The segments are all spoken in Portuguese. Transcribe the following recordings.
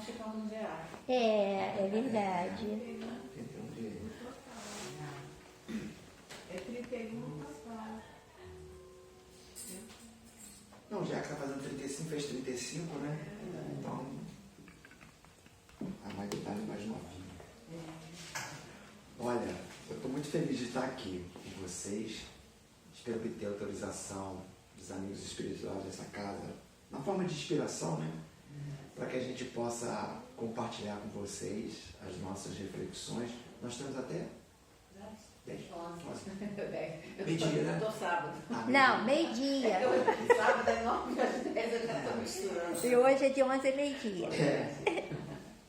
nós ficamos reais. É verdade. É 31 passado. Não, já que está fazendo 35, fez 35, né? Então, a Magda está mais novinha. Olha, eu estou muito feliz de estar aqui com vocês. Espero obter autorização dos amigos espirituais dessa casa, na forma de inspiração, né? Para que a gente possa compartilhar com vocês as nossas reflexões. Nós temos até 10. Meio-dia, né? Eu tô sábado. Não, meio-dia. Sábado é 9 às 10, eu já estou misturando. E hoje é de 11 a meio-dia.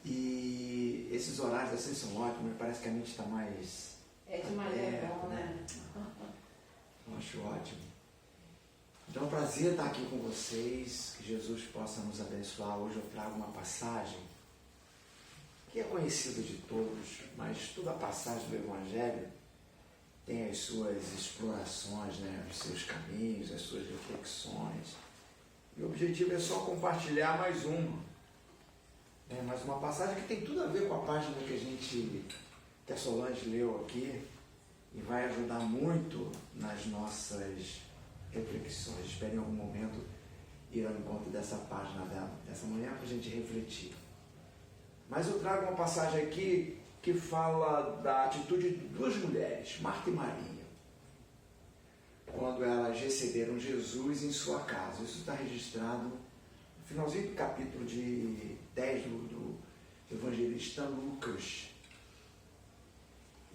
E esses horários assim são ótimos, parece que a mente está mais... De manhã é bom, né? Eu acho ótimo. Então é um prazer estar aqui com vocês, que Jesus possa nos abençoar. Hoje eu trago uma passagem que é conhecida de todos, mas toda a passagem do Evangelho tem as suas explorações, né? Os seus caminhos, as suas reflexões. E o objetivo é só compartilhar mais uma. Mais uma passagem que tem tudo a ver com a página que a Solange leu aqui e vai ajudar muito nas nossas reflexões. Espero em algum momento ir ao encontro dessa página dessa manhã para a gente refletir. Mas eu trago uma passagem aqui que fala da atitude de duas mulheres, Marta e Maria, quando elas receberam Jesus em sua casa. Isso está registrado no finalzinho do capítulo de 10 do evangelista Lucas.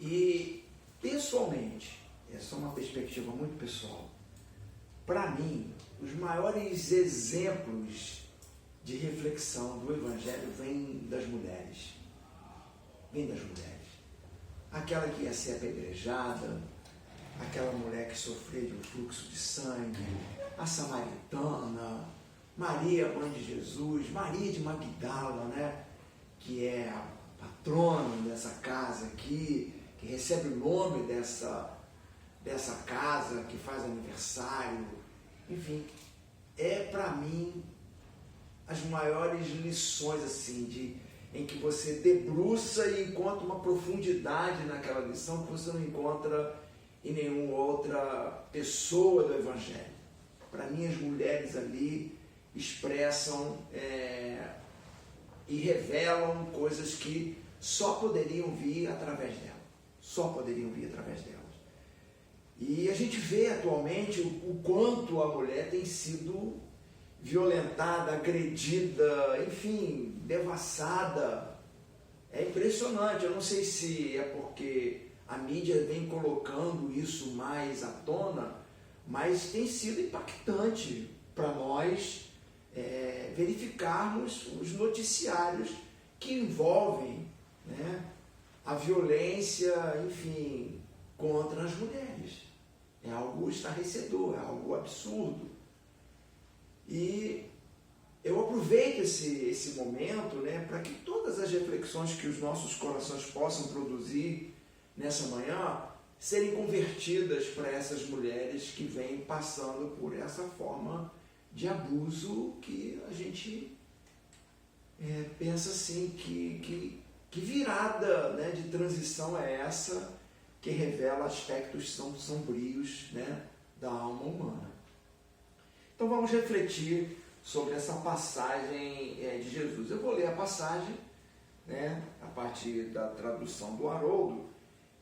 E, pessoalmente, essa é uma perspectiva muito pessoal, para mim, os maiores exemplos de reflexão do Evangelho vêm das mulheres. Vem das mulheres. Aquela que ia ser apedrejada, aquela mulher que sofria de um fluxo de sangue, a samaritana, Maria, mãe de Jesus, Maria de Magdala, né? Que é a patrona dessa casa aqui, que recebe o nome dessa casa, que faz aniversário. Enfim, é para mim as maiores lições assim, em que você debruça e encontra uma profundidade naquela lição que você não encontra em nenhuma outra pessoa do Evangelho. Para mim, as mulheres ali expressam e revelam coisas que só poderiam vir através dela. Só poderiam vir através delas. E a gente vê atualmente o quanto a mulher tem sido violentada, agredida, enfim, devassada. É impressionante. Eu não sei se é porque a mídia vem colocando isso mais à tona, mas tem sido impactante para nós verificarmos os noticiários que envolvem, né, a violência, enfim, contra as mulheres. É algo estarrecedor, é algo absurdo. E eu aproveito esse momento, né, para que todas as reflexões que os nossos corações possam produzir nessa manhã serem convertidas para essas mulheres que vêm passando por essa forma de abuso que a gente pensa assim, que virada, né, de transição é essa que revela aspectos sombrios, né, da alma humana. Então vamos refletir sobre essa passagem de Jesus. Eu vou ler a passagem, né, a partir da tradução do Haroldo,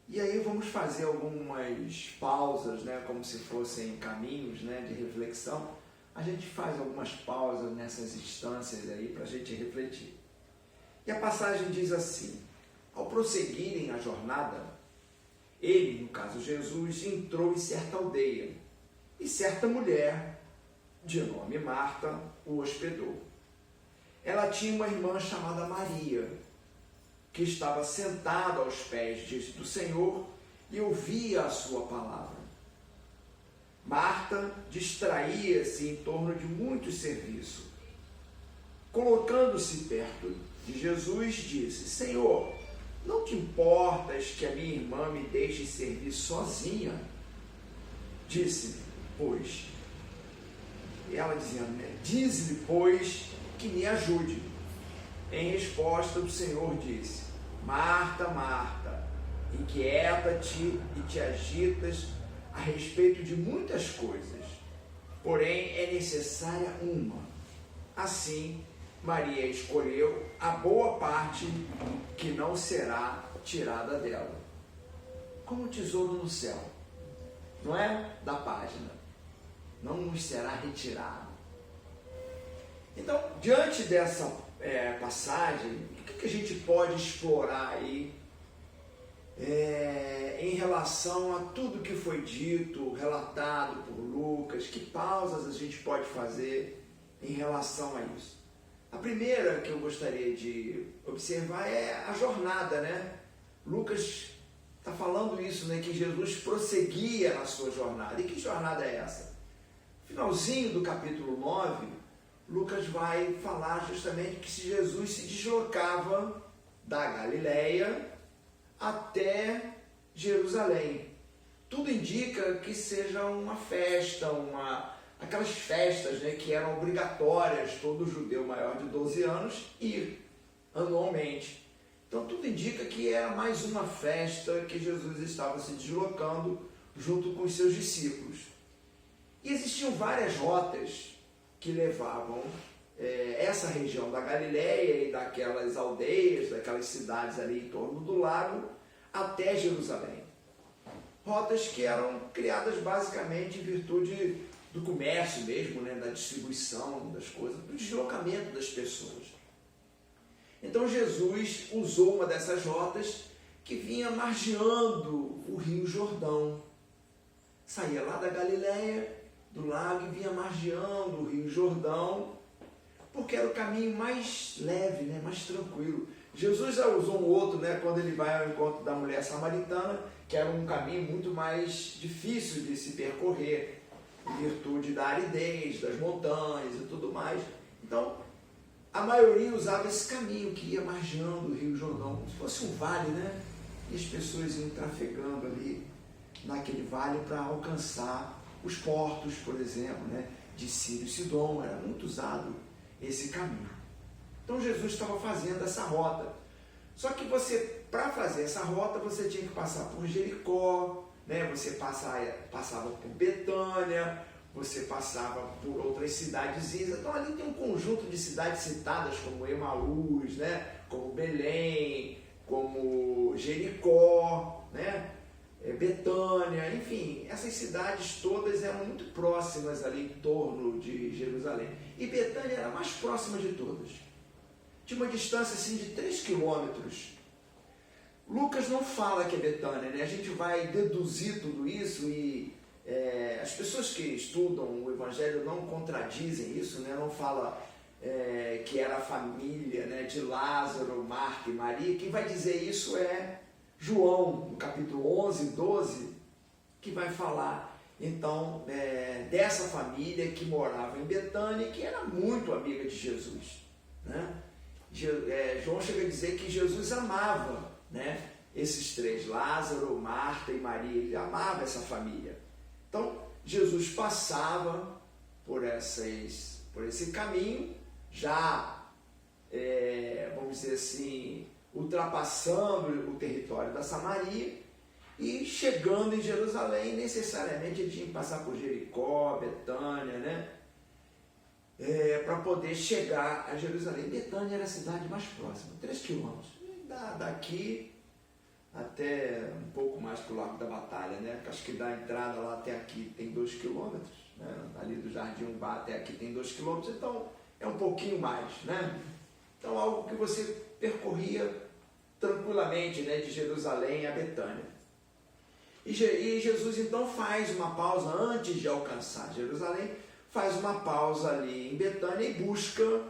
e aí vamos fazer algumas pausas, né, como se fossem caminhos, né, de reflexão. A gente faz algumas pausas nessas instâncias aí para a gente refletir. E a passagem diz assim: ao prosseguirem a jornada, ele, no caso Jesus, entrou em certa aldeia, e certa mulher, de nome Marta, o hospedou. Ela tinha uma irmã chamada Maria, que estava sentada aos pés do Senhor e ouvia a sua palavra. Marta distraía-se em torno de muito serviço. Colocando-se perto de Jesus, disse: Senhor, não te importas que a minha irmã me deixe servir sozinha? Disse-lhe, pois, ela dizendo, né, diz-lhe, pois, que me ajude. Em resposta, o Senhor disse: Marta, Marta, inquieta-te e te agitas a respeito de muitas coisas, porém é necessária uma. Assim, Maria escolheu a boa parte que não será tirada dela. Como um tesouro no céu, não é? Da página. Não nos será retirado. Então, diante dessa passagem, o que a gente pode explorar aí em relação a tudo que foi dito, relatado por Lucas? Que pausas a gente pode fazer em relação a isso? A primeira que eu gostaria de observar é a jornada, né? Lucas está falando isso, né? Que Jesus prosseguia na sua jornada. E que jornada é essa? Finalzinho do capítulo 9, Lucas vai falar justamente que Jesus se deslocava da Galileia até Jerusalém. Tudo indica que seja uma festa, aquelas festas, né, que eram obrigatórias, todo judeu maior de 12 anos ir anualmente. Então tudo indica que era mais uma festa que Jesus estava se deslocando junto com os seus discípulos. E existiam várias rotas que levavam essa região da Galileia e daquelas aldeias, daquelas cidades ali em torno do lago, até Jerusalém. Rotas que eram criadas basicamente em virtude do comércio mesmo, né, da distribuição das coisas, do deslocamento das pessoas. Então Jesus usou uma dessas rotas que vinha margeando o Rio Jordão. Saía lá da Galileia, do lago, e vinha margeando o Rio Jordão, porque era o caminho mais leve, né, mais tranquilo. Jesus já usou um outro, né, quando ele vai ao encontro da mulher samaritana, que era um caminho muito mais difícil de se percorrer, em virtude da aridez, das montanhas e tudo mais. Então, a maioria usava esse caminho que ia margeando o Rio Jordão, como se fosse um vale, né? E as pessoas iam trafegando ali naquele vale para alcançar os portos, por exemplo, né, de Ciro e Sidom. Era muito usado esse caminho. Então Jesus estava fazendo essa rota. Só que para fazer essa rota, você tinha que passar por Jericó, né? Você passava por Betânia, você passava por outras cidadezinhas. Então ali tem um conjunto de cidades citadas como Emaús, né? Como Belém, como Jericó, né? Betânia, enfim, essas cidades todas eram muito próximas ali em torno de Jerusalém. E Betânia era a mais próxima de todas. Tinha uma distância assim de 3 quilômetros. Lucas não fala que é Betânia, né? A gente vai deduzir tudo isso e as pessoas que estudam o Evangelho não contradizem isso, né? Não fala que era a família, né, de Lázaro, Marta e Maria. Quem vai dizer isso é João, no capítulo 11, 12, que vai falar então dessa família que morava em Betânia e que era muito amiga de Jesus, né? João chega a dizer que Jesus amava, né, esses três, Lázaro, Marta e Maria. Ele amava essa família. Então Jesus passava por esse caminho, já vamos dizer assim, ultrapassando o território da Samaria e chegando em Jerusalém. Necessariamente ele tinha que passar por Jericó, Betânia, né? Para poder chegar a Jerusalém. Betânia era a cidade mais próxima, 3 quilômetros. Daqui até um pouco mais para o Largo da Batalha, né? Acho que da entrada lá até aqui tem 2 quilômetros, né? Ali do Jardim Umbá até aqui tem 2 quilômetros, então é um pouquinho mais, né? Então algo que você percorria tranquilamente, né, de Jerusalém a Betânia. E Jesus então faz uma pausa antes de alcançar Jerusalém, faz uma pausa ali em Betânia e busca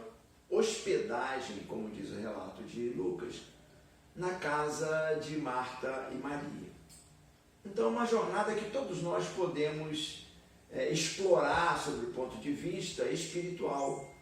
hospedagem, como diz o relato de Lucas, na casa de Marta e Maria. Então é uma jornada que todos nós podemos explorar sob o ponto de vista espiritual.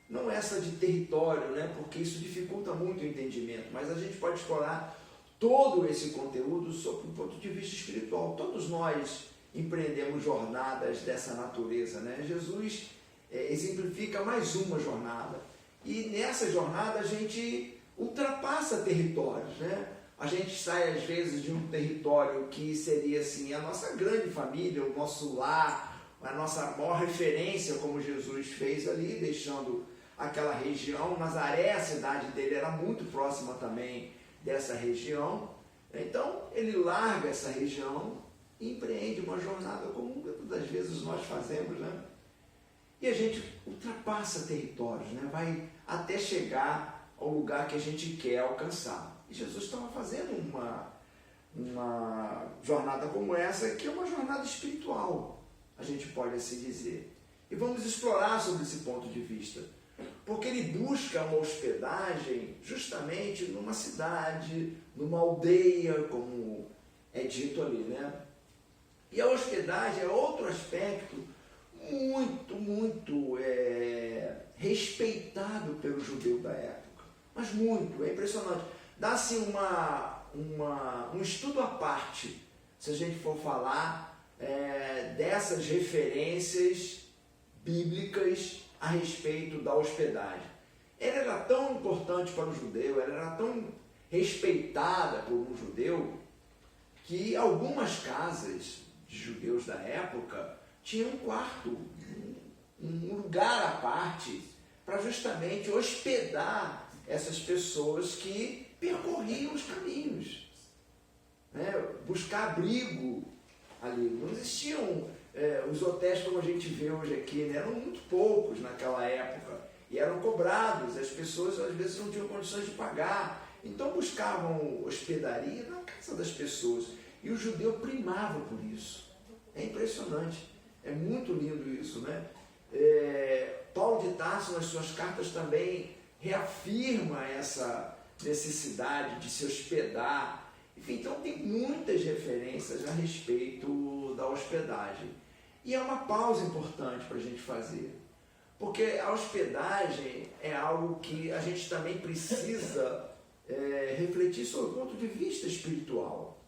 Não essa de território, né? Porque isso dificulta muito o entendimento, mas a gente pode explorar todo esse conteúdo sob o ponto de vista espiritual. Todos nós empreendemos jornadas dessa natureza, né? Jesus exemplifica mais uma jornada, E nessa jornada a gente ultrapassa territórios, né? A gente sai às vezes de um território que seria assim a nossa grande família, o nosso lar, a nossa maior referência, como Jesus fez ali, deixando aquela região. Nazaré, a cidade dele, era muito próxima também dessa região. Então ele larga essa região e empreende uma jornada como muitas das vezes nós fazemos, né? E a gente ultrapassa territórios, né? Vai até chegar ao lugar que a gente quer alcançar. E Jesus estava fazendo uma jornada como essa, que é uma jornada espiritual, a gente pode assim dizer. E vamos explorar sobre esse ponto de vista. Porque ele busca uma hospedagem justamente numa cidade, numa aldeia, como é dito ali, né? E a hospedagem é outro aspecto muito respeitado pelo judeu da época. Mas muito, é impressionante. Dá-se um estudo à parte, se a gente for falar dessas referências bíblicas a respeito da hospedagem. Ela era tão importante para o judeu, ela era tão respeitada por um judeu, que algumas casas de judeus da época tinham um quarto, um lugar à parte, para justamente hospedar essas pessoas que percorriam os caminhos, né? Buscar abrigo ali. Não existiam os hotéis como a gente vê hoje aqui, né? Eram muito poucos naquela época e eram cobrados, as pessoas às vezes não tinham condições de pagar, então buscavam hospedaria na casa das pessoas, e o judeu primava por isso. É impressionante, é muito lindo isso, né? Paulo de Tarso, nas suas cartas, também reafirma essa necessidade de se hospedar. Enfim, então tem muitas referências a respeito da hospedagem. E é uma pausa importante para a gente fazer, porque a hospedagem é algo que a gente também precisa refletir sobre o ponto de vista espiritual.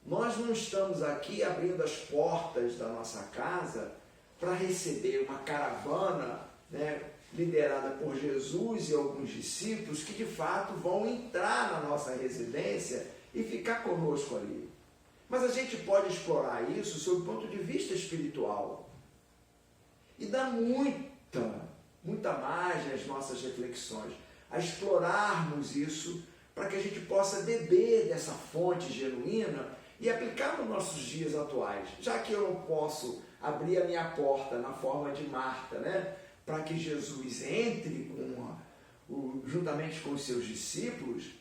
Nós não estamos aqui abrindo as portas da nossa casa para receber uma caravana, né, liderada por Jesus e alguns discípulos que de fato vão entrar na nossa residência e ficar conosco ali. Mas a gente pode explorar isso sob o ponto de vista espiritual. E dá muita margem às nossas reflexões, a explorarmos isso para que a gente possa beber dessa fonte genuína e aplicar nos nossos dias atuais. Já que eu não posso abrir a minha porta na forma de Marta, né, para que Jesus entre juntamente com os seus discípulos,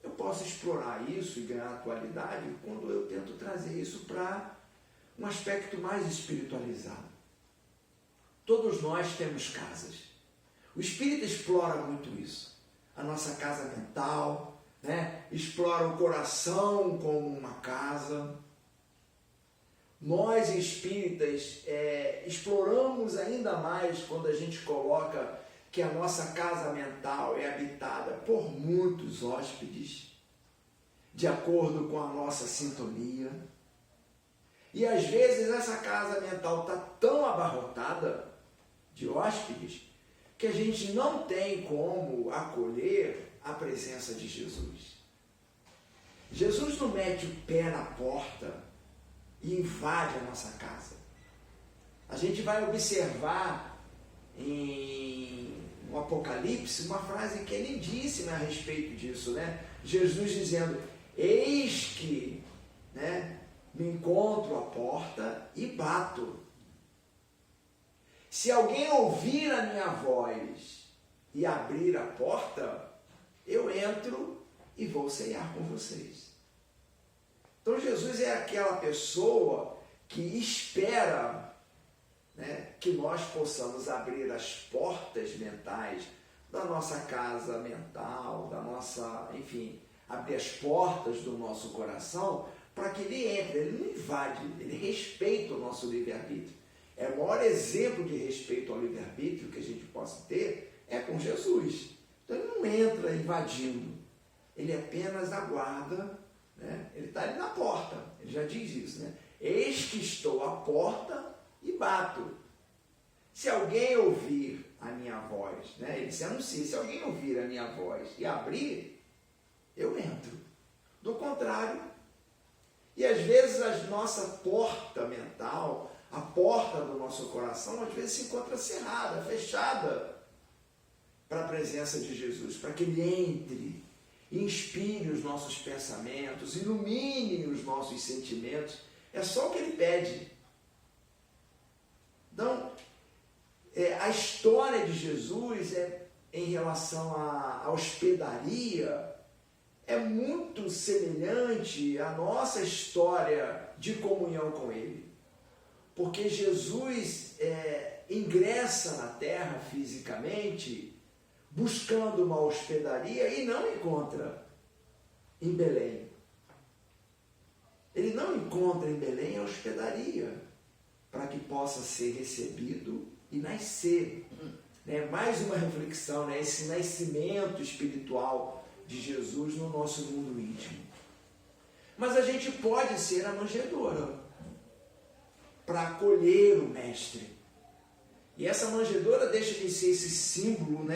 eu posso explorar isso e ganhar atualidade quando eu tento trazer isso para um aspecto mais espiritualizado. Todos nós temos casas. O espírita explora muito isso. A nossa casa mental, né? Explora o coração como uma casa. Nós espíritas exploramos ainda mais quando a gente coloca que a nossa casa mental é habitada por muitos hóspedes, de acordo com a nossa sintonia. E às vezes essa casa mental está tão abarrotada de hóspedes que a gente não tem como acolher a presença de Jesus. Jesus não mete o pé na porta e invade a nossa casa. A gente vai observar no Apocalipse uma frase que é lindíssima a respeito disso, né? Jesus dizendo: eis que, né, me encontro à porta e bato. Se alguém ouvir a minha voz e abrir a porta, eu entro e vou ceiar com vocês. Então Jesus é aquela pessoa que espera, né, que nós possamos abrir as portas mentais da nossa casa mental, da nossa, enfim, abrir as portas do nosso coração para que ele entre. Ele não invade, ele respeita o nosso livre-arbítrio. O maior exemplo de respeito ao livre-arbítrio que a gente possa ter é com Jesus. Então ele não entra invadindo, ele apenas aguarda, né? Ele está ali na porta, ele já diz isso, né? Eis que estou à porta e bato. Se alguém ouvir a minha voz, né? Ele se anuncia, se alguém ouvir a minha voz e abrir, eu entro. Do contrário, e às vezes a nossa porta mental, a porta do nosso coração, às vezes se encontra cerrada, fechada para a presença de Jesus, para que Ele entre, inspire os nossos pensamentos, ilumine os nossos sentimentos. É só o que Ele pede. Então, a história de Jesus em relação à hospedaria é muito semelhante à nossa história de comunhão com Ele. Porque Jesus ingressa na terra fisicamente buscando uma hospedaria e não encontra em Belém. Ele não encontra em Belém a hospedaria para que possa ser recebido e nascer. Mais uma reflexão, esse nascimento espiritual de Jesus no nosso mundo íntimo. Mas a gente pode ser a manjedoura para acolher o Mestre. E essa manjedoura deixa de ser esse símbolo,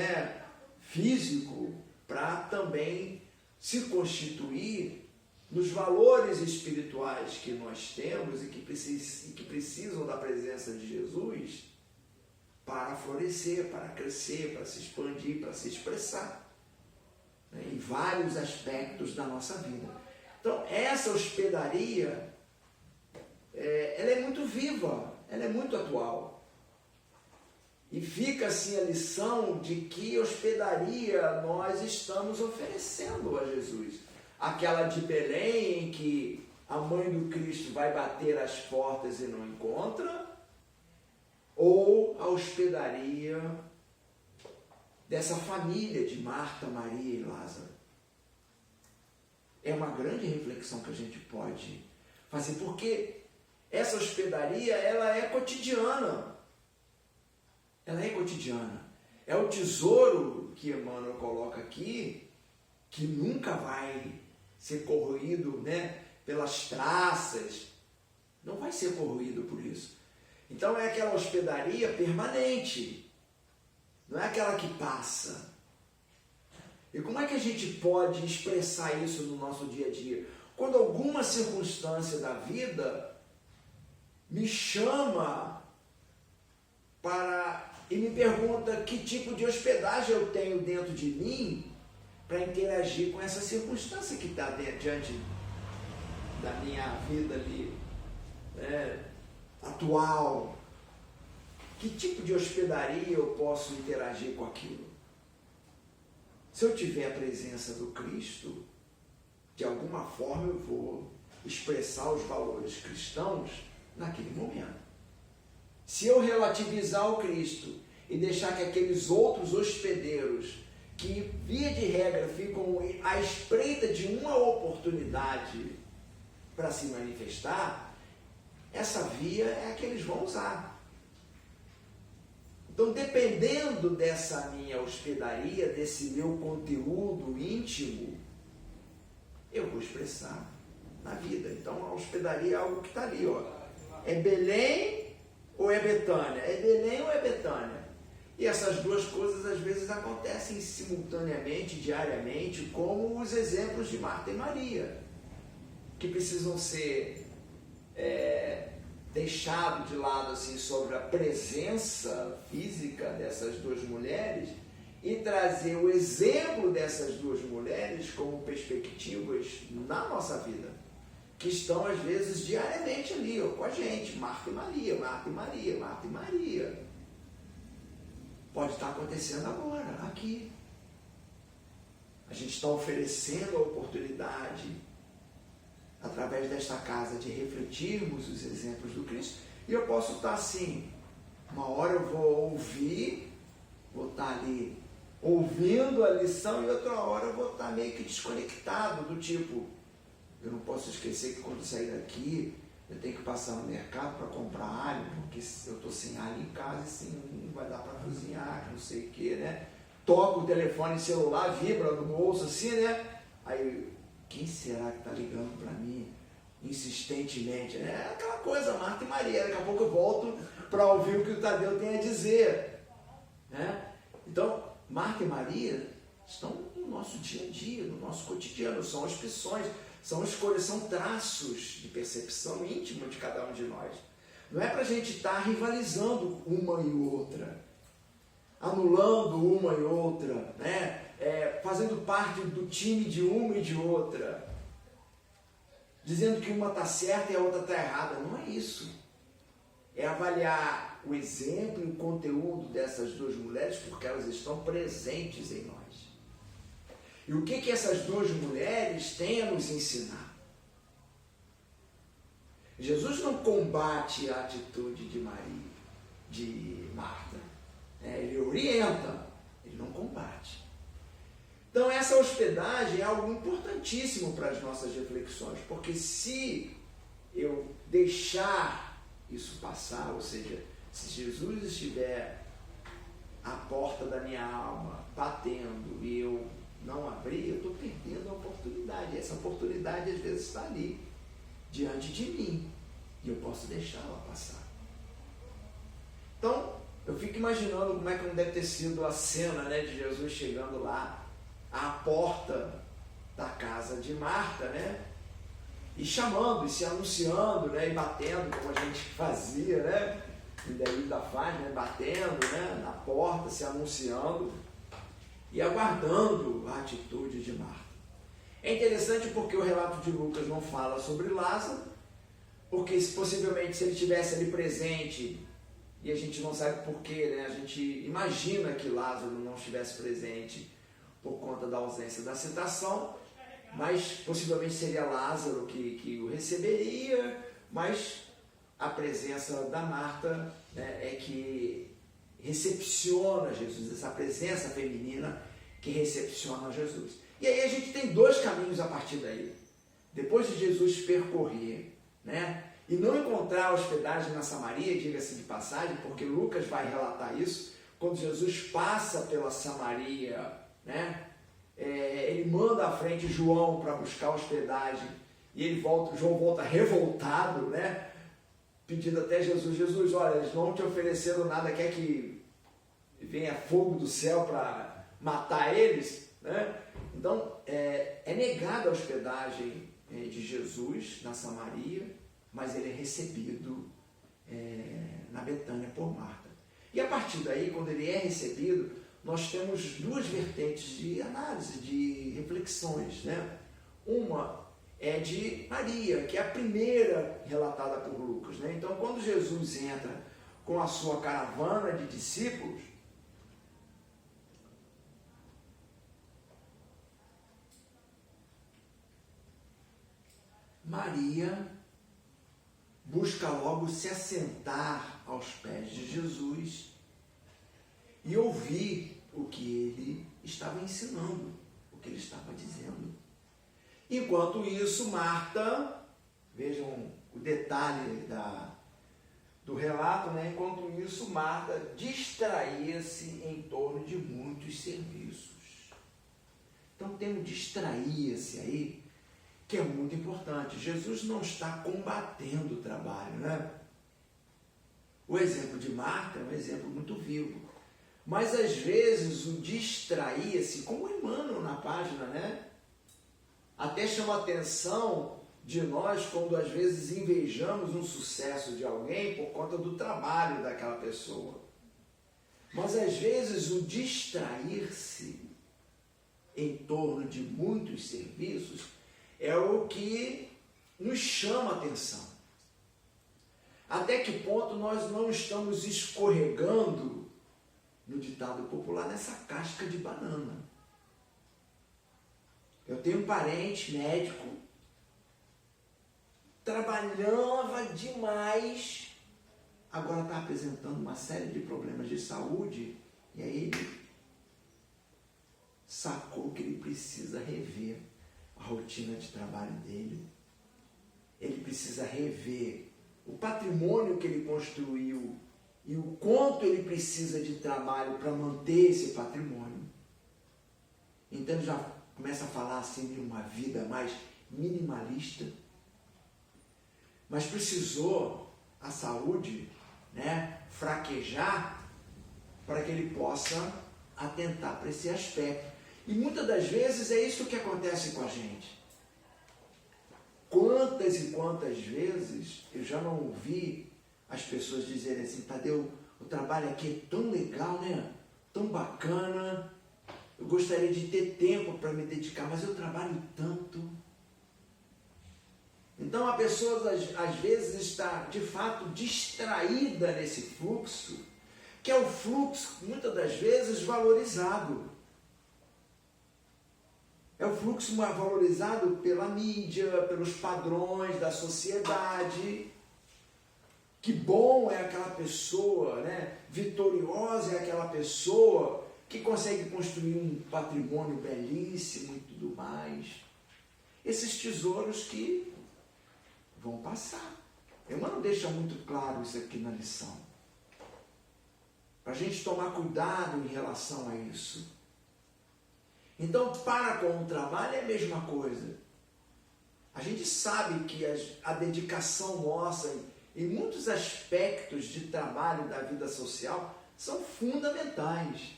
físico, para também se constituir nos valores espirituais que nós temos e que precisam da presença de Jesus para florescer, para crescer, para se expandir, para se expressar, em vários aspectos da nossa vida. Então, essa hospedaria, ela é muito viva, ela é muito atual. E fica assim a lição de que hospedaria nós estamos oferecendo a Jesus. Aquela de Belém, em que a mãe do Cristo vai bater as portas e não encontra, ou a hospedaria dessa família de Marta, Maria e Lázaro. É uma grande reflexão que a gente pode fazer, porque essa hospedaria, ela é cotidiana. Ela é cotidiana. É o tesouro que Emmanuel coloca aqui, que nunca vai ser corroído, pelas traças. Não vai ser corroído por isso. Então é aquela hospedaria permanente. Não é aquela que passa. E como é que a gente pode expressar isso no nosso dia a dia? Quando alguma circunstância da vida me chama e me pergunta que tipo de hospedagem eu tenho dentro de mim para interagir com essa circunstância que está diante da minha vida ali, atual. Que tipo de hospedaria eu posso interagir com aquilo? Se eu tiver a presença do Cristo, de alguma forma eu vou expressar os valores cristãos naquele momento. Se eu relativizar o Cristo e deixar que aqueles outros hospedeiros, que via de regra ficam à espreita de uma oportunidade para se manifestar, essa via é a que eles vão usar. Então, dependendo dessa minha hospedaria, desse meu conteúdo íntimo, eu vou expressar na vida. Então, a hospedaria é algo que está ali, ó. É Belém ou é Betânia? É Belém ou é Betânia? E essas duas coisas, às vezes, acontecem simultaneamente, diariamente, como os exemplos de Marta e Maria, que precisam ser deixado de lado assim, sobre a presença física dessas duas mulheres e trazer o exemplo dessas duas mulheres como perspectivas na nossa vida, que estão às vezes diariamente ali, ó, com a gente, Marta e Maria, Marta e Maria, Marta e Maria. Pode estar acontecendo agora, aqui. A gente está oferecendo a oportunidade através desta casa, de refletirmos os exemplos do Cristo. E eu posso estar assim, uma hora eu vou ouvir, vou estar ali ouvindo a lição, e outra hora eu vou estar meio que desconectado, do tipo, eu não posso esquecer que quando sair daqui, eu tenho que passar no mercado para comprar alho, porque eu estou sem alho em casa, assim, não vai dar para cozinhar, não sei o que, Toco o telefone celular, vibra no bolso, assim, Aí, quem será que está ligando para mim insistentemente? É aquela coisa, Marta e Maria. Daqui a pouco eu volto para ouvir o que o Tadeu tem a dizer. né? Então, Marta e Maria estão no nosso dia a dia, no nosso cotidiano, são opções, são escolhas, são traços de percepção íntima de cada um de nós. Não é para a gente estar rivalizando uma e outra, anulando uma e outra, né? Fazendo parte do time de uma e de outra, dizendo que uma está certa e a outra está errada. Não é isso. É avaliar o exemplo e o conteúdo dessas duas mulheres porque elas estão presentes em nós. E o que essas duas mulheres têm a nos ensinar? Jesus não combate a atitude de Maria, de Marta. Ele orienta, ele não combate. Então essa hospedagem é algo importantíssimo para as nossas reflexões, porque se eu deixar isso passar, ou seja, se Jesus estiver à porta da minha alma, batendo, e eu não abrir, eu estou perdendo a oportunidade. Essa oportunidade às vezes está ali, diante de mim, e eu posso deixá-la passar. Então, eu fico imaginando como é que não deve ter sido a cena, né, de Jesus chegando lá à porta da casa de Marta, né, e chamando, e se anunciando, né, e batendo, como a gente fazia, né, e daí ainda faz, né, batendo, né, na porta, se anunciando e aguardando a atitude de Marta. É interessante porque o relato de Lucas não fala sobre Lázaro, porque possivelmente se ele estivesse ali presente, e a gente não sabe porquê, né, a gente imagina que Lázaro não estivesse presente por conta da ausência da citação, mas possivelmente seria Lázaro que o receberia, mas a presença da Marta, né, é que recepciona Jesus, essa presença feminina que recepciona Jesus. E aí a gente tem dois caminhos a partir daí. Depois de Jesus percorrer, né, e não encontrar hospedagem na Samaria, diga-se de passagem, porque Lucas vai relatar isso, quando Jesus passa pela Samaria, né, ele manda à frente João para buscar hospedagem, e João volta revoltado, né, pedindo até Jesus, olha, eles não te ofereceram nada, quer que venha fogo do céu para matar eles, né? Então, é negada a hospedagem de Jesus na Samaria, mas ele é recebido na Betânia por Marta. E a partir daí, quando ele é recebido, nós temos duas vertentes de análise, de reflexões, né? Uma é de Maria, que é a primeira relatada por Lucas, né? Então, quando Jesus entra com a sua caravana de discípulos, Maria busca logo se assentar aos pés de Jesus e ouvir o que ele estava ensinando, o que ele estava dizendo. Enquanto isso, Marta, vejam o detalhe do relato, né? Enquanto isso, Marta distraía-se em torno de muitos serviços. Então tem um distraía-se aí, que é muito importante. Jesus não está combatendo o trabalho, né? O exemplo de Marta é um exemplo muito vivo. Mas às vezes o distraía-se, como Emmanuel na página, né? Até chama a atenção de nós quando às vezes invejamos um sucesso de alguém por conta do trabalho daquela pessoa. Mas às vezes o distrair-se em torno de muitos serviços é o que nos chama a atenção. Até que ponto nós não estamos escorregando, no ditado popular, nessa casca de banana. Eu tenho um parente médico, trabalhava demais, agora está apresentando uma série de problemas de saúde, e aí ele sacou que ele precisa rever a rotina de trabalho dele. Ele precisa rever o patrimônio que ele construiu e o quanto ele precisa de trabalho para manter esse patrimônio. Então ele já começa a falar assim de uma vida mais minimalista. Mas precisou a saúde, né, fraquejar para que ele possa atentar para esse aspecto. E muitas das vezes é isso que acontece com a gente. Quantas e quantas vezes eu já não ouvi as pessoas dizerem assim: Tadeu, o trabalho aqui é tão legal, né? Tão bacana, eu gostaria de ter tempo para me dedicar, mas eu trabalho tanto. Então a pessoa às vezes está de fato distraída nesse fluxo, que é o fluxo muitas das vezes valorizado. É o fluxo valorizado pela mídia, pelos padrões da sociedade. Que bom é aquela pessoa, né? Vitoriosa é aquela pessoa que consegue construir um patrimônio belíssimo e tudo mais. Esses tesouros que vão passar. Emmanuel deixa muito claro isso aqui na lição. Para a gente tomar cuidado em relação a isso. Então, para com o trabalho é a mesma coisa. A gente sabe que a dedicação nossa em muitos aspectos de trabalho da vida social são fundamentais.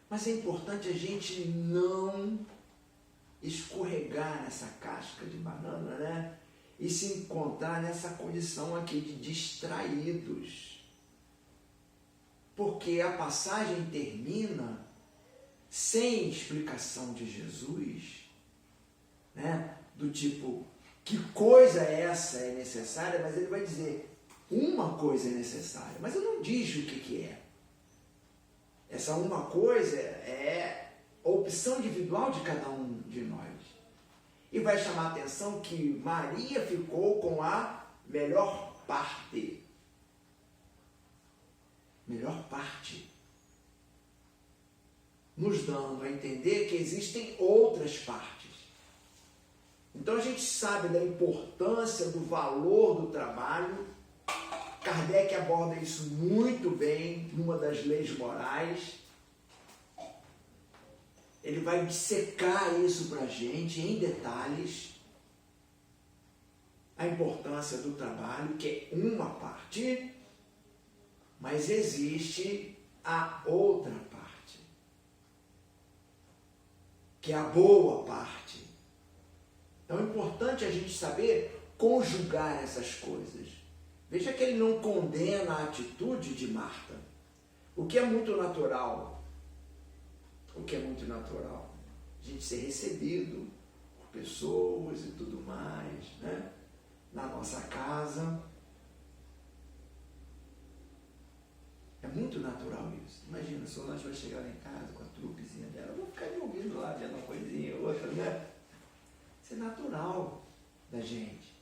Mas é importante a gente não escorregar nessa casca de banana, né? E se encontrar nessa condição aqui de distraídos. Porque a passagem termina sem explicação de Jesus, né? Do tipo, que coisa essa é necessária, mas ele vai dizer, uma coisa é necessária, mas ele não diz o que é. Essa uma coisa é a opção individual de cada um de nós. E vai chamar a atenção que Maria ficou com a melhor parte. Melhor parte. Nos dando a entender que existem outras partes. Então a gente sabe da importância, do valor do trabalho. Kardec aborda isso muito bem numa das leis morais. Ele vai dissecar isso para a gente em detalhes. A importância do trabalho, que é uma parte, mas existe a outra parte, que é a boa parte. Então é importante a gente saber conjugar essas coisas. Veja que ele não condena a atitude de Marta, o que é muito natural. O que é muito natural. A gente ser recebido por pessoas e tudo mais, né? Na nossa casa. É muito natural isso. Imagina, a Solange vai chegar lá em casa com a trupezinha dela, eu vou ficar me ouvindo lá, vendo uma coisinha, outra, né? Isso é natural da gente.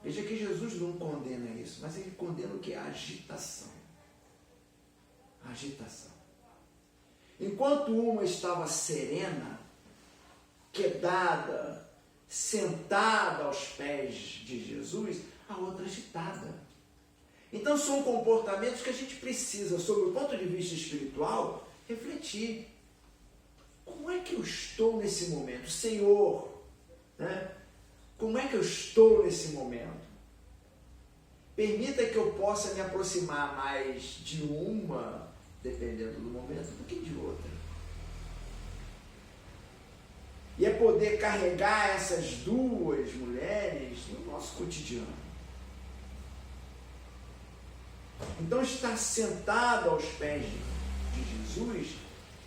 Veja que Jesus não condena isso, mas ele condena o que é a agitação. A agitação. Enquanto uma estava serena, quedada, sentada aos pés de Jesus, a outra agitada. Então são comportamentos que a gente precisa, sob o ponto de vista espiritual, refletir. Como é que eu estou nesse momento? Senhor, né? Como é que eu estou nesse momento? Permita que eu possa me aproximar mais de uma, dependendo do momento, do que de outra. E é poder carregar essas duas mulheres no nosso cotidiano. Então, estar sentado aos pés de Jesus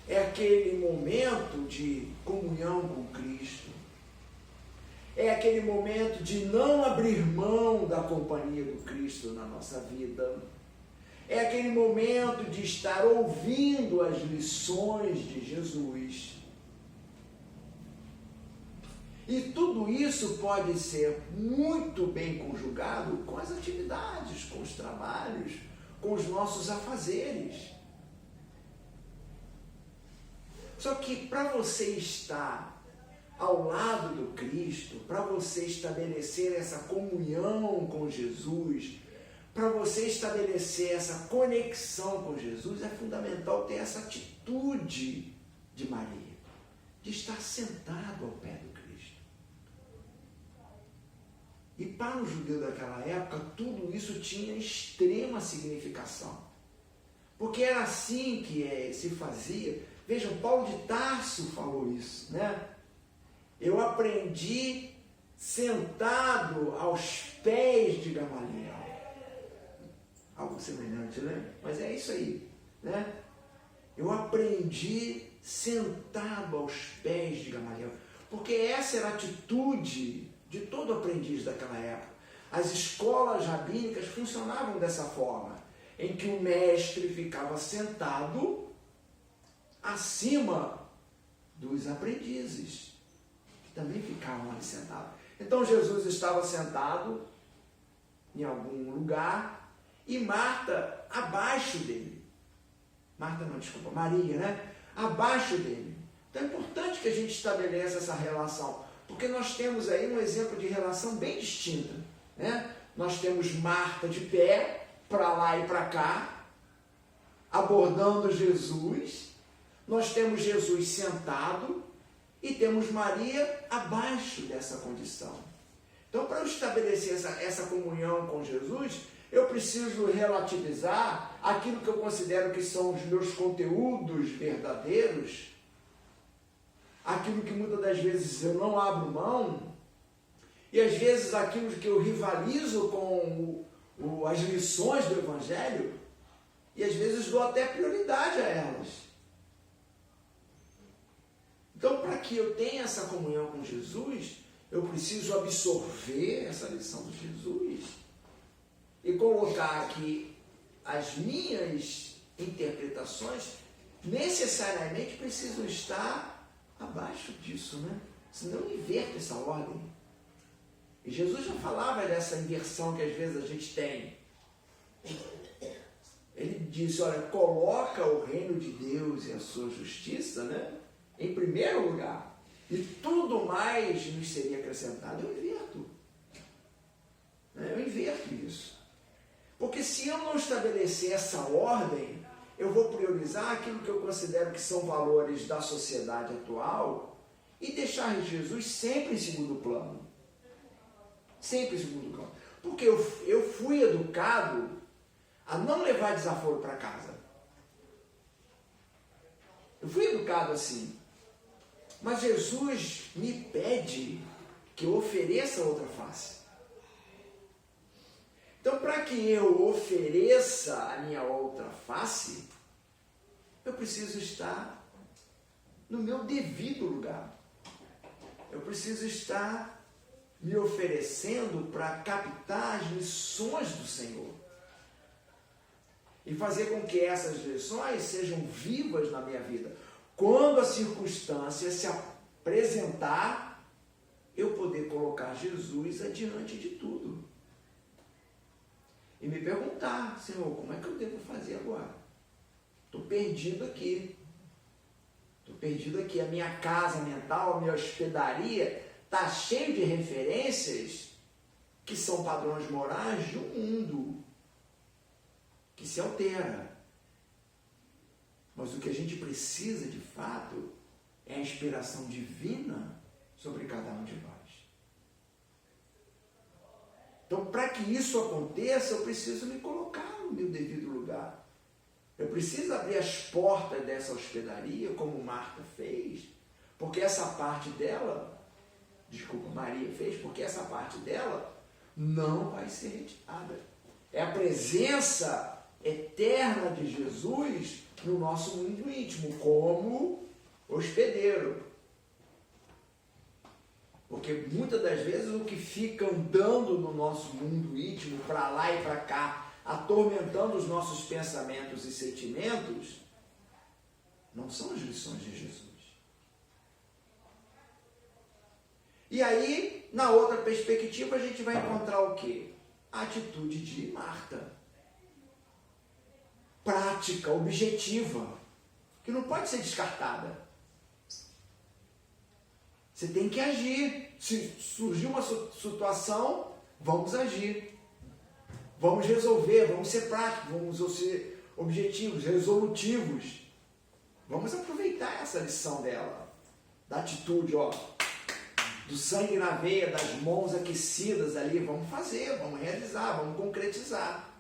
é aquele momento de comunhão com Cristo. É aquele momento de não abrir mão da companhia do Cristo na nossa vida. É aquele momento de estar ouvindo as lições de Jesus. E tudo isso pode ser muito bem conjugado com as atividades, com os trabalhos, com os nossos afazeres. Só que para você estar ao lado do Cristo, para você estabelecer essa comunhão com Jesus, para você estabelecer essa conexão com Jesus, é fundamental ter essa atitude de Maria, de estar sentado ao pé do Cristo. E para o judeu daquela época, tudo isso tinha extrema significação. porque era assim que se fazia. Vejam, Paulo de Tarso falou isso, né? Eu aprendi sentado aos pés de Gamaliel. Algo semelhante, né? Mas é isso aí, né? Eu aprendi sentado aos pés de Gamaliel. Porque essa era a atitude de todo aprendiz daquela época. As escolas rabínicas funcionavam dessa forma, em que o mestre ficava sentado acima dos aprendizes, que também ficavam ali sentados. Então Jesus estava sentado em algum lugar e Marta abaixo dele. Maria, né? Abaixo dele. Então é importante que a gente estabeleça essa relação, porque nós temos aí um exemplo de relação bem distinta, né? Nós temos Marta de pé, para lá e para cá, abordando Jesus. Nós temos Jesus sentado e temos Maria abaixo dessa condição. Então, para eu estabelecer essa comunhão com Jesus, eu preciso relativizar aquilo que eu considero que são os meus conteúdos verdadeiros, aquilo que muitas das vezes eu não abro mão, e às vezes aquilo que eu rivalizo com as lições do Evangelho, e às vezes dou até prioridade a elas. Então, para que eu tenha essa comunhão com Jesus, eu preciso absorver essa lição de Jesus e colocar aqui as minhas interpretações, necessariamente precisam estar abaixo disso, né? Senão eu inverto essa ordem. E Jesus já falava dessa inversão que às vezes a gente tem. Ele disse, olha, coloca o reino de Deus e a sua justiça, né, em primeiro lugar, e tudo mais nos seria acrescentado. Eu inverto isso. Porque se eu não estabelecer essa ordem, eu vou priorizar aquilo que eu considero que são valores da sociedade atual e deixar Jesus sempre em segundo plano. Sempre em segundo plano. Porque eu fui educado a não levar desaforo para casa. Eu fui educado assim. Mas Jesus me pede que eu ofereça outra face. Então, para que eu ofereça a minha outra face, eu preciso estar no meu devido lugar. Eu preciso estar me oferecendo para captar as lições do Senhor. E fazer com que essas lições sejam vivas na minha vida. Quando a circunstância se apresentar, eu poder colocar Jesus adiante de tudo. E me perguntar, Senhor, como é que eu devo fazer agora? Estou perdido aqui. A minha casa mental, a minha hospedaria está cheio de referências que são padrões morais de um mundo que se altera. Mas o que a gente precisa, de fato, é a inspiração divina sobre cada um de nós. Então, para que isso aconteça, eu preciso me colocar no meu devido lugar. Eu preciso abrir as portas dessa hospedaria, como Marta fez, porque essa parte dela, Maria fez, porque essa parte dela não vai ser retirada. É a presença eterna de Jesus no nosso mundo íntimo, como hospedeiro. Porque muitas das vezes o que fica andando no nosso mundo íntimo, para lá e para cá, atormentando os nossos pensamentos e sentimentos, não são as lições de Jesus. E aí, na outra perspectiva, a gente vai encontrar o quê? A atitude de Marta. Prática, objetiva, que não pode ser descartada. Você tem que agir. Se surgir uma situação, vamos agir. Vamos resolver, vamos ser práticos, vamos ser objetivos, resolutivos. Vamos aproveitar essa lição dela, da atitude, do sangue na veia, das mãos aquecidas ali. Vamos fazer, vamos realizar, vamos concretizar.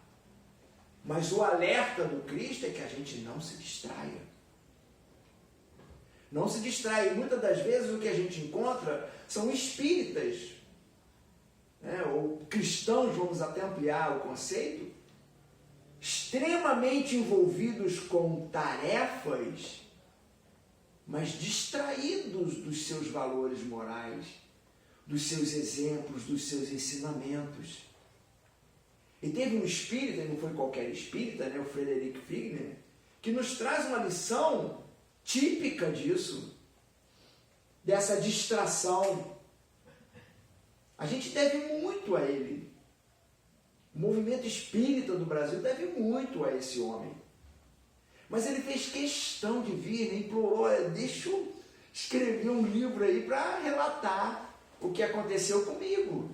Mas o alerta do Cristo é que a gente não se distraia. Não se distraia. Muitas das vezes o que a gente encontra são espíritas, né, ou cristãos, vamos até ampliar o conceito, extremamente envolvidos com tarefas, mas distraídos dos seus valores morais, dos seus exemplos, dos seus ensinamentos. E teve um espírita, não foi qualquer espírita, né, o Frederick Figner, que nos traz uma lição típica disso, dessa distração. A gente deve muito a ele. O movimento espírita do Brasil deve muito a esse homem. Mas ele fez questão de vir, né? Implorou, deixa eu escrever um livro aí para relatar o que aconteceu comigo.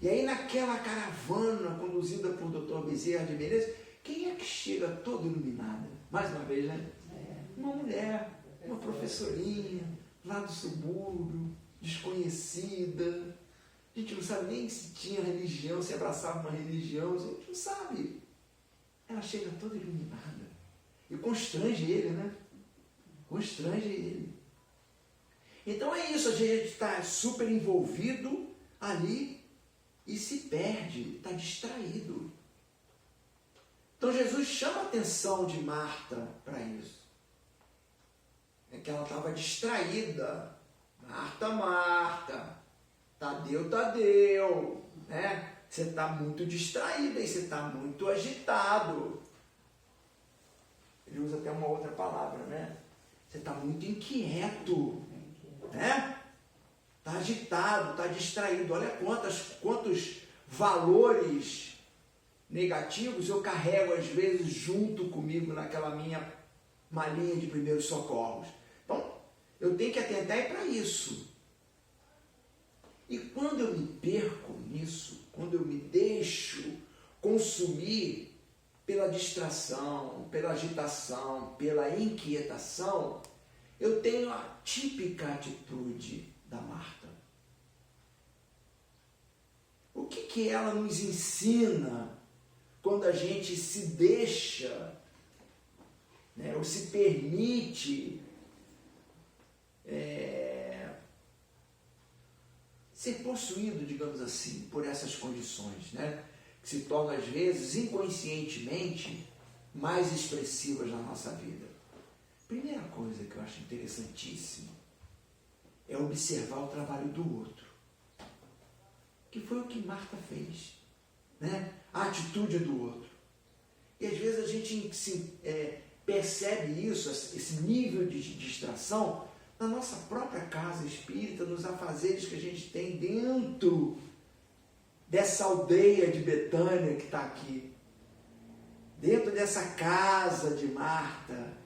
E aí naquela caravana conduzida por Dr. Bezerra de Menezes, quem é que chega toda iluminada? Mais uma vez, né? Uma mulher, uma professorinha, lá do subúrbio, desconhecida. A gente não sabe nem se tinha religião, se abraçava uma religião, a gente não sabe. Ela chega toda iluminada. E constrange ele, né? Constrange ele. Então é isso, a gente está super envolvido ali e se perde, está distraído. Então Jesus chama a atenção de Marta para isso. É que ela estava distraída. Marta, Marta. Tadeu, Tadeu. Né? Você está muito distraído aí, você está muito agitado. Ele usa até uma outra palavra, né? Você está muito inquieto. Né? Está agitado, está distraído. Olha quantos valores negativos eu carrego às vezes junto comigo naquela minha malinha de primeiros socorros. Então, eu tenho que atentar para isso. E quando eu me perco nisso, quando eu me deixo consumir pela distração, pela agitação, pela inquietação, eu tenho a típica atitude da Marta. O que ela nos ensina quando a gente se deixa, né, ou se permite ser possuído, digamos assim, por essas condições, né, que se tornam às vezes inconscientemente mais expressivas na nossa vida? Primeira coisa que eu acho interessantíssima é observar o trabalho do outro, que foi o que Marta fez, né? A atitude do outro. E às vezes a gente percebe isso, esse nível de distração, na nossa própria casa espírita, nos afazeres que a gente tem dentro dessa aldeia de Betânia que está aqui, dentro dessa casa de Marta,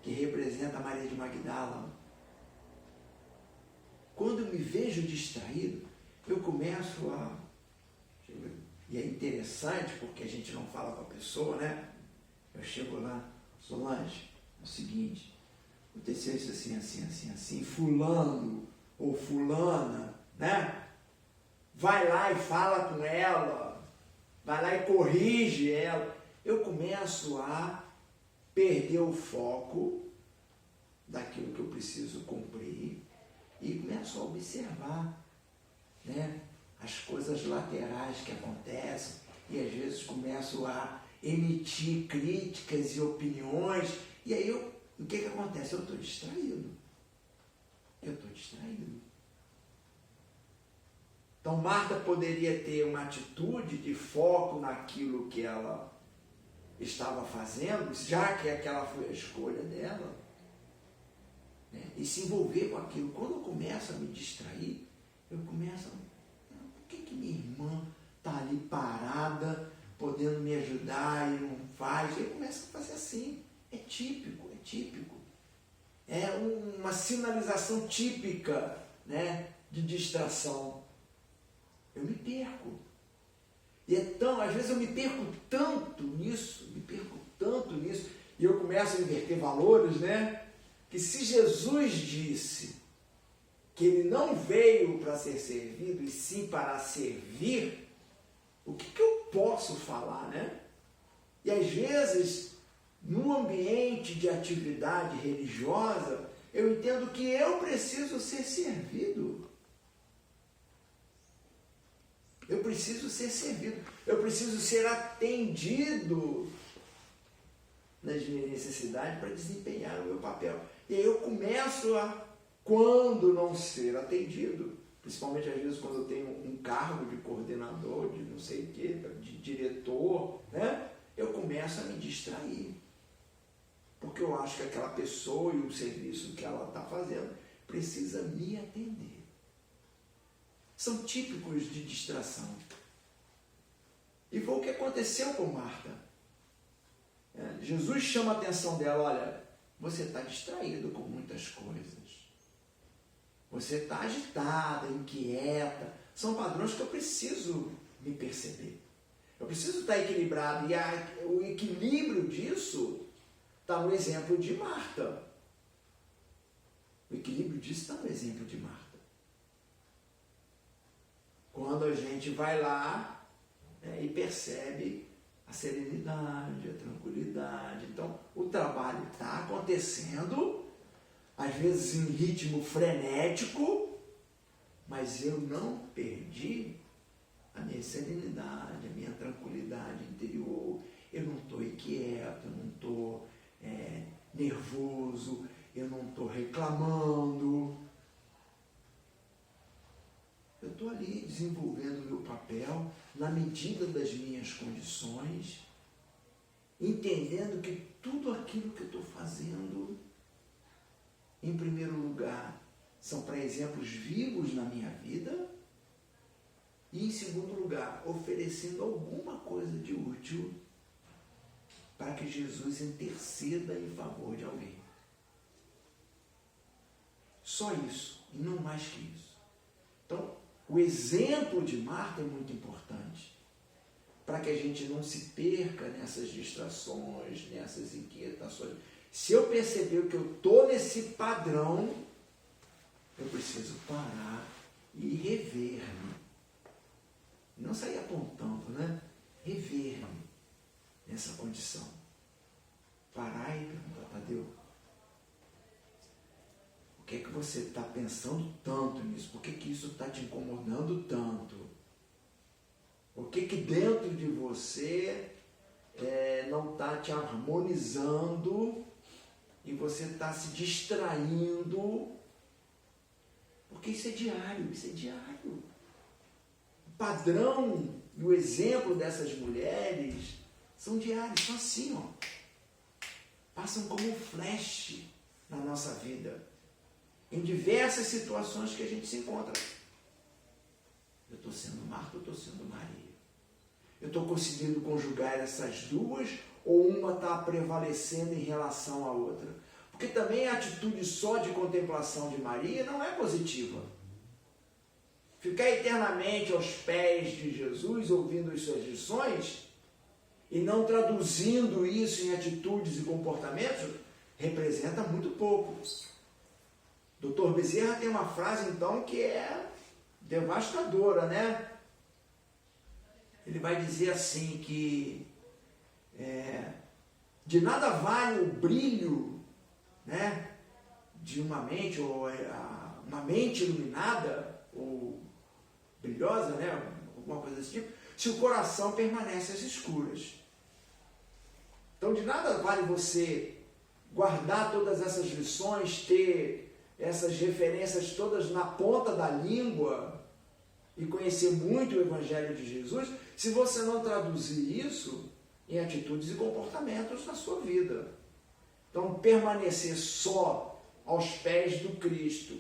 que representa a Maria de Magdala. Quando eu me vejo distraído, eu começo a... E é interessante, porque a gente não fala com a pessoa, né? Eu chego lá, Solange, é o seguinte, aconteceu isso assim, assim, assim, assim, fulano ou fulana, né? Vai lá e fala com ela, vai lá e corrige ela. Eu começo a perder o foco daquilo que eu preciso cumprir e começo a observar, né, as coisas laterais que acontecem e às vezes começo a emitir críticas e opiniões e aí o que acontece? Eu estou distraído. Então Marta poderia ter uma atitude de foco naquilo que ela estava fazendo, já que aquela foi a escolha dela, né? E se envolver com aquilo. Quando eu começo a me distrair, eu começo a... Por que minha irmã está ali parada, podendo me ajudar e não faz? Eu começo a fazer assim. É típico. É uma sinalização típica, né, de distração. Eu me perco. E às vezes eu me perco tanto nisso, e eu começo a inverter valores, né? Que se Jesus disse que ele não veio para ser servido, e sim para servir, o que eu posso falar, né? E às vezes, no ambiente de atividade religiosa, eu entendo que eu preciso ser servido. Eu preciso ser servido. Eu preciso ser atendido nas minhas necessidades para desempenhar o meu papel. E aí eu começo a, quando não ser atendido, principalmente às vezes quando eu tenho um cargo de coordenador, de não sei o quê, de diretor, né? Eu começo a me distrair. Porque eu acho que aquela pessoa e o serviço que ela está fazendo precisa me atender. São típicos de distração. E foi o que aconteceu com Marta. Jesus chama a atenção dela, olha, você está distraído com muitas coisas. Você está agitada, inquieta. São padrões que eu preciso me perceber. Eu preciso estar equilibrado. E o equilíbrio disso está no exemplo de Marta. O equilíbrio disso está no exemplo de Marta. Quando a gente vai lá e percebe a serenidade, a tranquilidade. Então, o trabalho está acontecendo, às vezes em ritmo frenético, mas eu não perdi a minha serenidade, a minha tranquilidade interior. Eu não estou inquieto, eu não estou nervoso, eu não estou reclamando. Eu estou ali desenvolvendo o meu papel na medida das minhas condições, entendendo que tudo aquilo que eu estou fazendo, em primeiro lugar, são para exemplos vivos na minha vida e, em segundo lugar, oferecendo alguma coisa de útil para que Jesus interceda em favor de alguém. Só isso, e não mais que isso. Então, o exemplo de Marta é muito importante para que a gente não se perca nessas distrações, nessas inquietações. Se eu perceber que eu estou nesse padrão, eu preciso parar e rever-me. Não sair apontando, né? Rever-me nessa condição. Parar e perguntar, Tadeu, por que você está pensando tanto nisso? Por que isso está te incomodando tanto? O que dentro de você não está te harmonizando e você está se distraindo? Porque isso é diário, isso é diário. O padrão e o exemplo dessas mulheres são diários, são assim, ó. Passam como um flash na nossa vida. Em diversas situações que a gente se encontra. Eu estou sendo Marta, eu estou sendo Maria. Eu estou conseguindo conjugar essas duas ou uma está prevalecendo em relação à outra? Porque também a atitude só de contemplação de Maria não é positiva. Ficar eternamente aos pés de Jesus, ouvindo as suas lições, e não traduzindo isso em atitudes e comportamentos, representa muito pouco. Dr. Bezerra tem uma frase, então, que é devastadora, né? Ele vai dizer assim que de nada vale o brilho, né, de uma mente, ou uma mente iluminada, ou brilhosa, né, alguma coisa desse tipo, se o coração permanece às escuras. Então, de nada vale você guardar todas essas lições, ter essas referências todas na ponta da língua e conhecer muito o Evangelho de Jesus, se você não traduzir isso em atitudes e comportamentos na sua vida. Então, permanecer só aos pés do Cristo,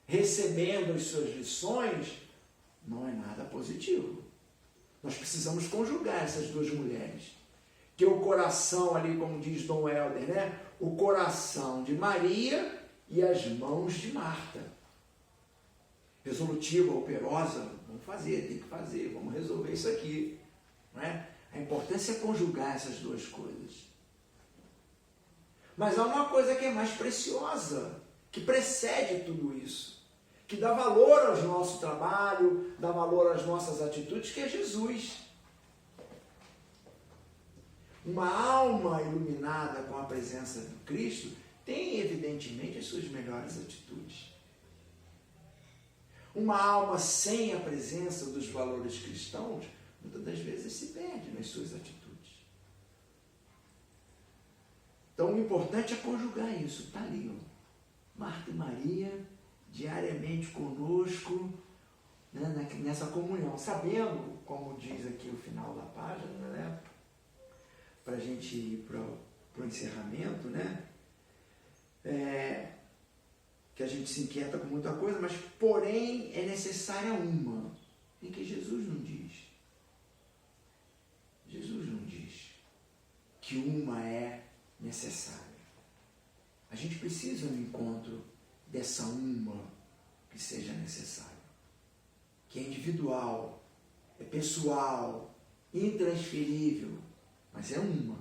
recebendo as suas lições, não é nada positivo. Nós precisamos conjugar essas duas mulheres. Que o coração ali, como diz Dom Helder, né? O coração de Maria e as mãos de Marta. Resolutiva, operosa, vamos fazer, tem que fazer, vamos resolver isso aqui. Não é? A importância é conjugar essas duas coisas. Mas há uma coisa que é mais preciosa, que precede tudo isso, que dá valor ao nosso trabalho, dá valor às nossas atitudes, que é Jesus. Uma alma iluminada com a presença do Cristo tem, evidentemente, as suas melhores atitudes. Uma alma sem a presença dos valores cristãos, muitas das vezes se perde nas suas atitudes. Então, o importante é conjugar isso. Está ali, ó. Marta e Maria, diariamente conosco, né, nessa comunhão. Sabendo, como diz aqui o final da página, né, para a gente ir para o encerramento, né, que a gente se inquieta com muita coisa, mas, porém, é necessária uma, em que Jesus não diz. Jesus não diz que uma é necessária. A gente precisa no encontro dessa uma que seja necessária, que é individual, é pessoal, intransferível, mas é uma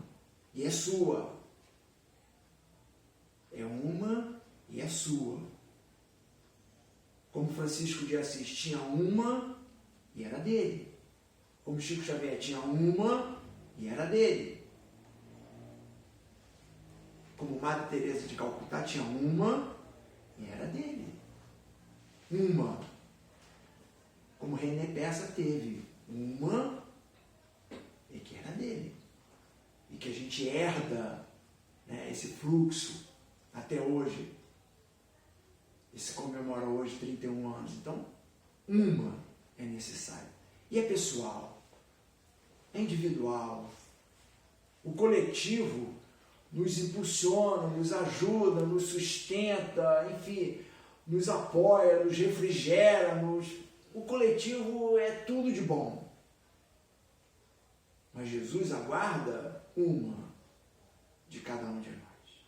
e é sua. É uma e é sua. Como Francisco de Assis tinha uma e era dele. Como Chico Xavier tinha uma e era dele. Como Madre Teresa de Calcutá tinha uma e era dele. Uma. Como René Peça teve uma e que era dele. E que a gente herda, né, esse fluxo até hoje. E se comemora hoje 31 anos. Então, uma é necessária. E é pessoal. É individual. O coletivo nos impulsiona, nos ajuda, nos sustenta, enfim, nos apoia, nos refrigera. O coletivo é tudo de bom. Mas Jesus aguarda uma de cada um de nós.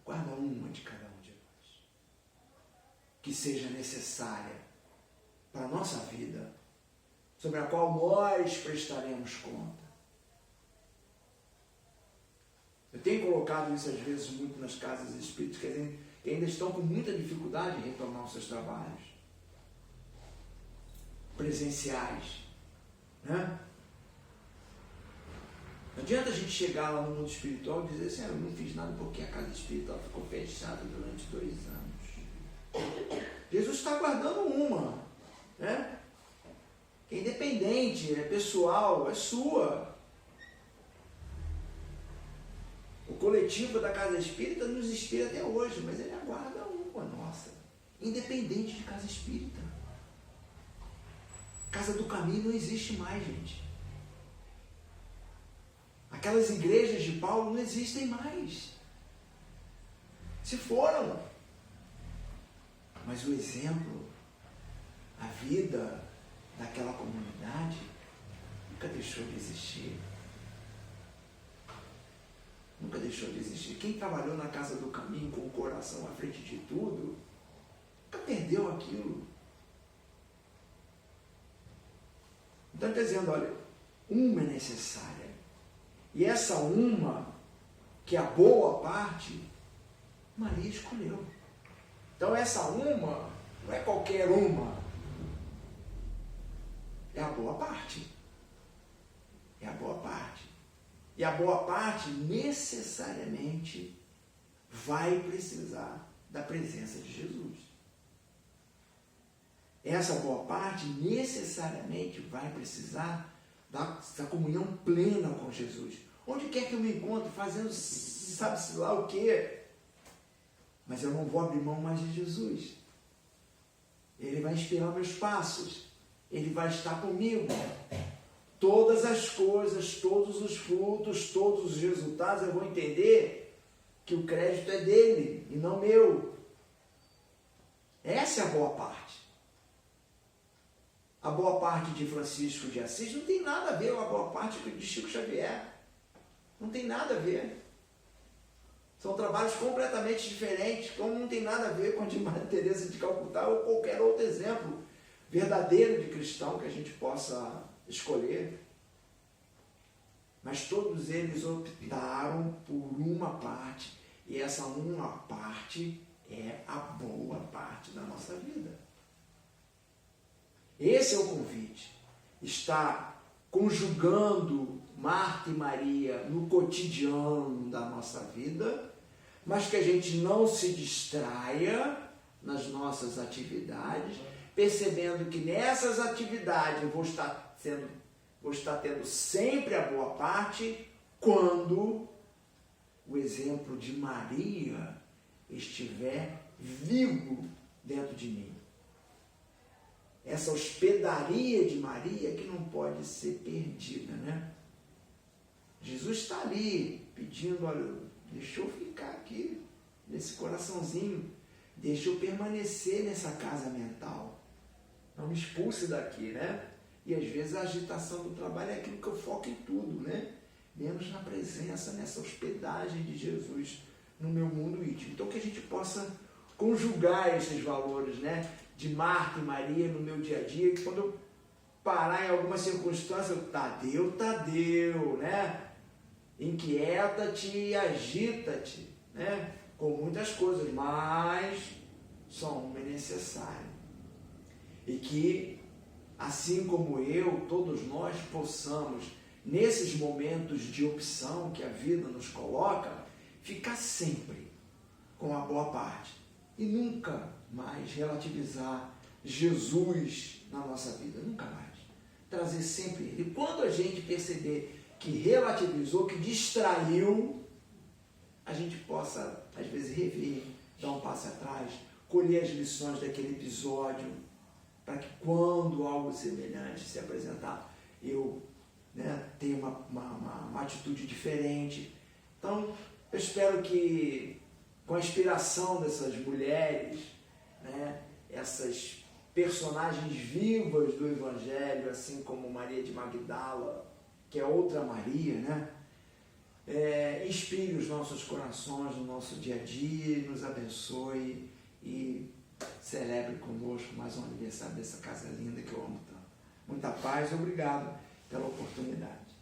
Aguarda uma de cada um de nós. Que seja necessária para a nossa vida, sobre a qual nós prestaremos conta. Eu tenho colocado isso às vezes muito nas casas espíritas que ainda estão com muita dificuldade em retomar os seus trabalhos presenciais, né? Não adianta a gente chegar lá no mundo espiritual e dizer assim, eu não fiz nada porque a casa espiritual ficou fechada durante 2 anos. Jesus está guardando uma, né? Que é independente, é pessoal, é sua. O coletivo da casa espírita nos inspira até hoje, mas ele aguarda uma nossa, independente de casa espírita. Casa do Caminho não existe mais, gente. Aquelas igrejas de Paulo não existem mais. Se foram. Mas o exemplo, a vida daquela comunidade nunca deixou de existir. Nunca deixou de existir. Quem trabalhou na Casa do Caminho com o coração à frente de tudo, nunca perdeu aquilo. Então está dizendo, olha, uma é necessária. E essa uma, que é a boa parte, Maria escolheu. Então essa uma não é qualquer uma. É a boa parte. É a boa parte. E a boa parte necessariamente vai precisar da presença de Jesus. Essa boa parte necessariamente vai precisar da comunhão plena com Jesus. Onde quer que eu me encontre, fazendo sabe-se lá o quê, mas eu não vou abrir mão mais de Jesus. Ele vai inspirar meus passos. Ele vai estar comigo. Todas as coisas, todos os frutos, todos os resultados, eu vou entender que o crédito é dele e não meu. Essa é a boa parte. A boa parte de Francisco de Assis não tem nada a ver com a boa parte de Chico Xavier. Não tem nada a ver. São trabalhos completamente diferentes, como não tem nada a ver com a de Madre Teresa de Calcutá ou qualquer outro exemplo verdadeiro de cristão que a gente possa escolher. Mas todos eles optaram por uma parte, e essa uma parte é a boa parte da nossa vida. Esse é o convite. Está conjugando Marta e Maria no cotidiano da nossa vida, mas que a gente não se distraia nas nossas atividades, percebendo que nessas atividades eu vou estar tendo sempre a boa parte quando o exemplo de Maria estiver vivo dentro de mim. Essa hospedaria de Maria que não pode ser perdida, né? Jesus está ali pedindo, olha, deixa eu ficar aqui nesse coraçãozinho, deixa eu permanecer nessa casa mental, não me expulse daqui, né? E às vezes a agitação do trabalho é aquilo que eu foco em tudo, né? Menos na presença, nessa hospedagem de Jesus no meu mundo íntimo. Então que a gente possa conjugar esses valores, né? De Marta e Maria no meu dia a dia, que quando eu parar em alguma circunstância, Tadeu, né? Inquieta-te e agita-te, né? Com muitas coisas, mas só uma é necessário. E que, assim como eu, todos nós possamos, nesses momentos de opção que a vida nos coloca, ficar sempre com a boa parte. E nunca mais relativizar Jesus na nossa vida, nunca mais. Trazer sempre Ele. E quando a gente perceber que relativizou, que distraiu, a gente possa, às vezes, rever, dar um passo atrás, colher as lições daquele episódio, para que quando algo semelhante se apresentar, eu, né, tenha uma atitude diferente. Então, eu espero que, com a inspiração dessas mulheres, né, essas personagens vivas do Evangelho, assim como Maria de Magdala, que é outra Maria, né? Inspire os nossos corações no nosso dia a dia, nos abençoe e celebre conosco mais um aniversário dessa casa linda que eu amo tanto. Muita paz, obrigado pela oportunidade.